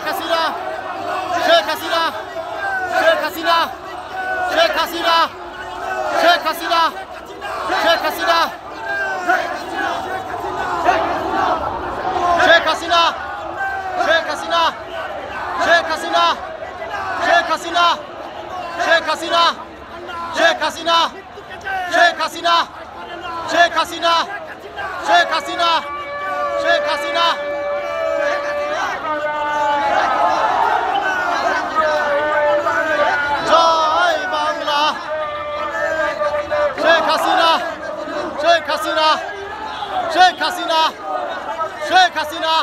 Hasina Sheikh Hasina Sheikh Hasina Sheikh Hasina Sheikh Hasina Sheikh Hasina Sheikh Hasina Sheikh Hasina Sheikh Hasina Sheikh Hasina Sheikh Hasina Sheikh Hasina Sheikh Hasina Sheikh Hasina Sheikh Hasina Sheikh Hasina Joy Bangla Sheikh Hasina Sheikh Hasina Sheikh Hasina Sheikh Hasina